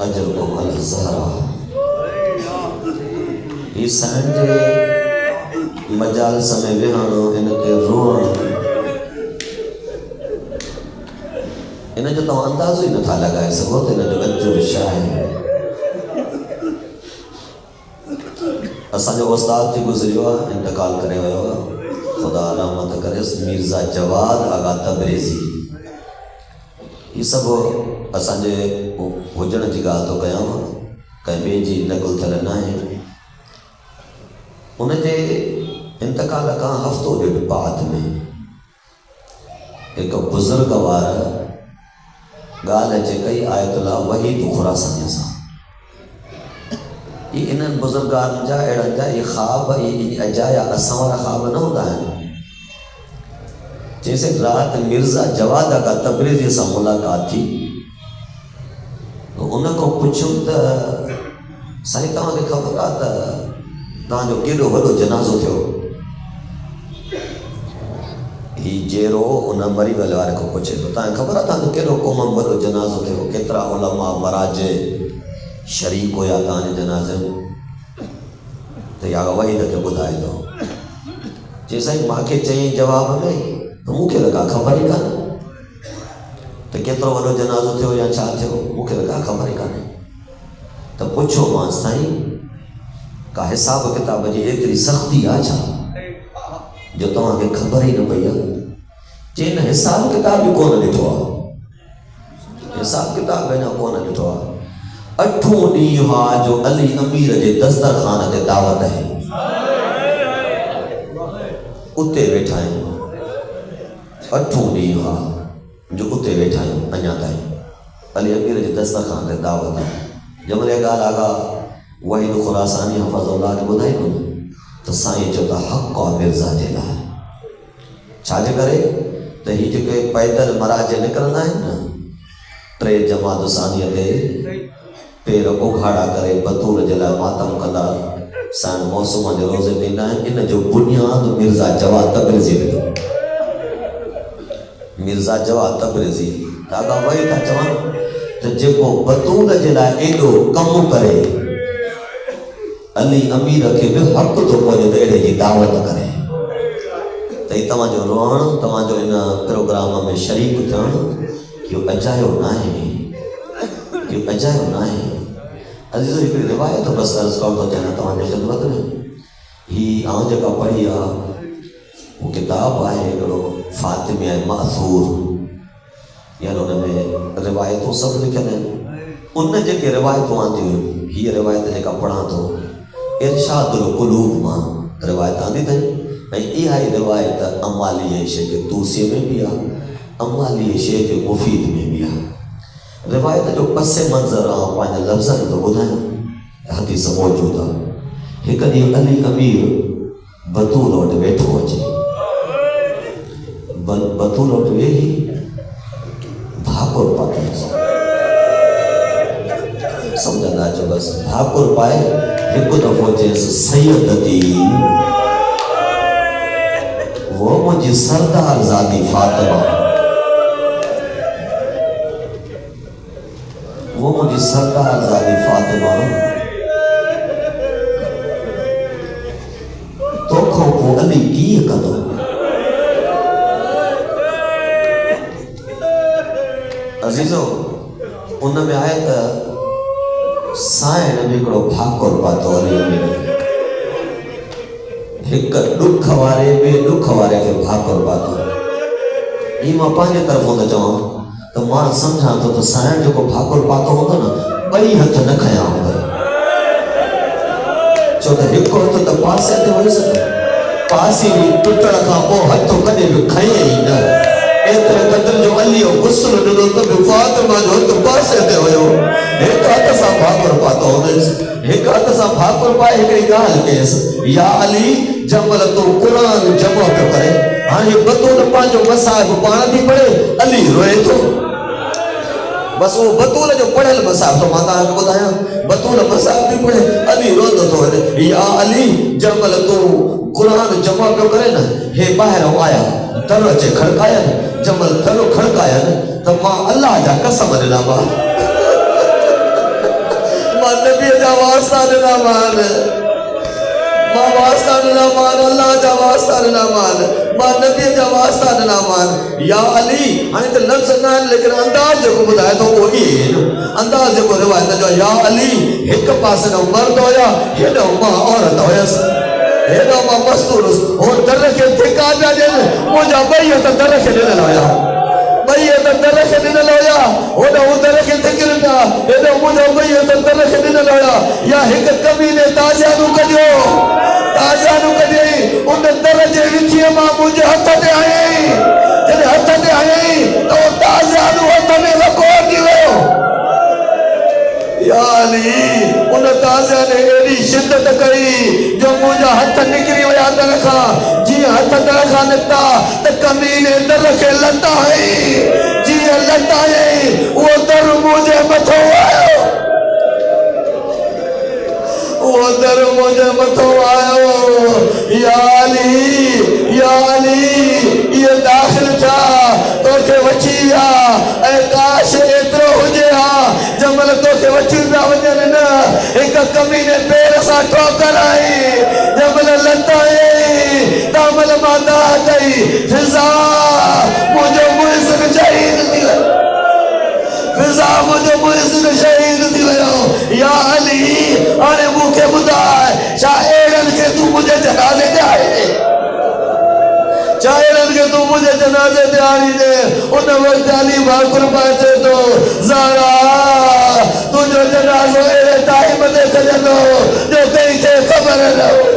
अजरकुम अल ज़हरा। ये सांझे मजाल समय विहानो इनके रोअण इन जो तव्हां अंदाज़ो ही नथा लॻाए सघो त इन जो अजुर छा आहे। असांजो उस्ताद थी गुज़रियो आहे, इंतकाल करे वियो आहे, ख़ुदा रहमत करेसि, मिर्ज़ा जवाद आगा तबरेज़ी। ये सभु असांजे हुजण जी ॻाल्हि थो कयां, कंहिं ॿिए जी नकुल थियल न आहे। उनजे इंतकाल खां हफ़्तो ॾेढ बाद में हिकु बुज़ुर्ग वार ॻाल्हि अचे कई आयतुल्लाह वहीद खुरासानी सां। ये इन्हनि बुज़ुर्गनि जा अहिड़नि जा ये ख़्वाब ये अजाया असां वारा ख़्वाब न हूंदा आहिनि। जैसे रात मिर्ज़ा जवाद आगा तबरेज़ी सां मुलाक़ात थी तो उनको पुछियुमि त साईं तव्हांखे ख़बर आहे त तव्हांजो केॾो वॾो जनाज़ो थियो। ही जेरो उन मरी वल वारे को पुछे तो तव्हांखे ख़बर आहे तव्हांजो केॾो क़ौम वॾो जनाज़ो थियो, केतिरा उलमा मराजे शरीक हुया तव्हांजे जनाज़े में। त या वहीद खे ॿुधाए थो चई साईं मूंखे चई जवाब में त मूंखे त का ख़बर ई कान्हे त केतिरो वॾो जनाज़ो थियो या छा थियो, मूंखे त का ख़बर ई कान्हे। त पुछो मां साईं का हिसाब किताब जी एतिरी सख़्ती आहे छा जो तव्हांखे ख़बर ई न पई आहे। चई न हिसाब किताब बि कोन ॾिठो आहे, हिसाब किताब अञा कोन ॾिठो आहे। 8 ॾींहं हा जो अली अमीर जे दस्तरखान ते दावत आहे, उते वेठा आहियूं। 8 ॾींहं हा जो उते वेठा आहियूं अञा ताईं, अली अमीर जे दस्तरखान ते दावत आहे। जंहिं महिल ॻाल्हि आगा वहीद खुरासानी हफ़ज़ुल्लाह खे ॿुधाई न त साईं चयो त हक़ आहे मिर्ज़ा जे लाइ। छाजे करे त ही जेके पैदल मराजे निकिरंदा आहिनि न 3 जमात सानीअ ते पेर उघाड़ा करे बतूल जे लाइ मातम कंदा, साईं मौसम जे रोज़े ॾींदा आहिनि। इन जो बुनियाद मिर्ज़ा जवाद तबरेज़ी ॾिनो। मिर्ज़ा जवाद तबरेज़ी दादा वही था चवनि त जेको बतूल जे लाइ एॾो कमु करे अली अमीर खे बि हक़ थो पहुचे त अहिड़े जी दावत करे। त ही तव्हांजो रोअणु, तव्हांजो इन प्रोग्राम में शरीक थियणु इहो अजायो न आहे, इहो अजायो न आहे। अज़ीज़ो हिकिड़ी रिवायत बसि अर्ज़ु करणु थो चाहियां तव्हांजे ख़िदमत में। ही आउं जेका पढ़ी आहे वो किताब आहे हिकिड़ो फातिमा मासूर, यानी हुन में रिवायतूं सभु लिखियल आहिनि। उन जेके रिवायतूं आंदियूं आहिनि, हीअ रिवायत जेका पढ़ां थो इरशादुल क़ुलूब मां रिवायत आंदी अथई। ऐं इहा ई रिवायत अमाली शेख तूसी में भी आहे, अमाली शेख मुफ़ीद में भी आहे। रिवायत जो पसे मंज़र आउं पंहिंजे लफ़्ज़नि तो ॿुधायां, हदीस मौजूद आहे। हिकु ॾींहुं अली अमीर बतूल वटि वेठो अचे, बतूल वटि वेही भाकुर पातईं। सम्झंदा अचो बसि भाकुर पाए हिकु दफ़ो चयसि सैयदती वो मुंहिंजी सरदार ज़ादी फातिमा, वो मुंहिंजी सरदार ज़ादी फातिमा तोखां पोइ अली कीअं कंदो। अज़ीज़ो उन में आहे त साईं ने हिकिड़ो भाकुर पातो अली अमीर खे, हिकु ॾुख वारे ॿिए ॾुख वारे खे भाकुर पातो। ही मां पंहिंजे तरफ़ों थो चवां त मां सम्झां थो त साईं जेको भाकुर पातो हूंदो न 2 हथ न खयां हूंदा, छो त हिकु हथ त पासे ते वही सघे, पासे बि टुटण खां पोइ हथ कॾहिं बि खये ई न। एतिरे क़दर जो अली गुस्सो ॾिनो त बि फातिमा जो हथ पासे ते हुयो, हिकु हथ सां भाकुर पातो हुनसि। हिकु हथ सां भाकुर पाए हिकिड़ी ॻाल्हि कयसि, या अली जंहिं तूं क़ुरान जमा पियो करे हाणे बतूल पंहिंजो मसाहिब पाण थी पढ़े, अली रोए थो। बस वो बतूल जो पढ़ियल मसाहिब तो मां तव्हांखे ॿुधायां, बतूल मसाहिब थी पढ़े अली रोंदो थो वञे। या अली जंहिं तूं क़ुरान जमा पियो करे न, हे ॿाहिरां आया दर अचे खड़काया न, जंहिं दर खड़काया न त मां अल्लाह जा कसम ॾिना मां जा वास्ता ॾिना मान, मां वास्ता ॾिना मान, अल्लाह जा वास्ता ॾिना मान, मां नबी जा वास्ता ॾिना मान। या अली हाणे त लफ़्ज़ न आहिनि लेकिन अंदाज़ जेको ॿुधाए थो उहो ई अंदाज़ जेको रिवायत जो या अली हिक पासे न मर्द हुया, हेॾो मां औरत हुयसि, हेॾो मां मस्तूर हुयुसि। हो दर खे धिका पिया ॾियनि, मुंहिंजा ॿई हथ दर खे ॾिनल हुया, ॿई हथ दर खे ॾिनल हुया, होॾो हू दर खे धिकनि पिया, हेॾो मुंहिंजा ॿई हथ दर खे ॾिनल हुया। या हिकु कमीने ताज़ियानू कढियो, ताज़ियानू कढियई, उन दर जे विचीअ मां मुंहिंजे हथ ते आयई, जॾहिं हथ ते आयई त उहो ताज़ियानू हथ में वकोड़जी वियो। या अली उन ताज़िया ने एॾी शिदत कई जो मुंहिंजा हथ निकिरी विया दर खां। जीअं हथ दर खां निकिता त कमीने दर खे लताई, जीअं लताई उहो दर मुंहिंजे मथां आयो, वो दर मुझे मथो आयो। या अली ये दाखिल था तोखे वठी विया, ऐं काश एतिरो हुजे हा जमल तोखे वठी पिया वञनि न, हिकु कमीने पेर सां ठोकर आई, जमल लताई तामल मां दाह कई, फिज़ा मुंहिंजो मुइज़ शहीद थी वियो, फिज़ा मुंहिंजो मुइज़ शहीद थी वियो। या अली हाणे मूंखे ॿुधाए छा अहिड़नि खे तूं मुंहिंजे जनाज़े ते आणे, छा अहिड़नि खे तूं मुंहिंजे जनाज़े ते आणी ॾे। उन वक़्त अली भाकुर पाए चए थो ज़ारा तुंहिंजो जनाज़ो अहिड़े टाइम ते खजंदो जो कंहिंखे ख़बर न हो।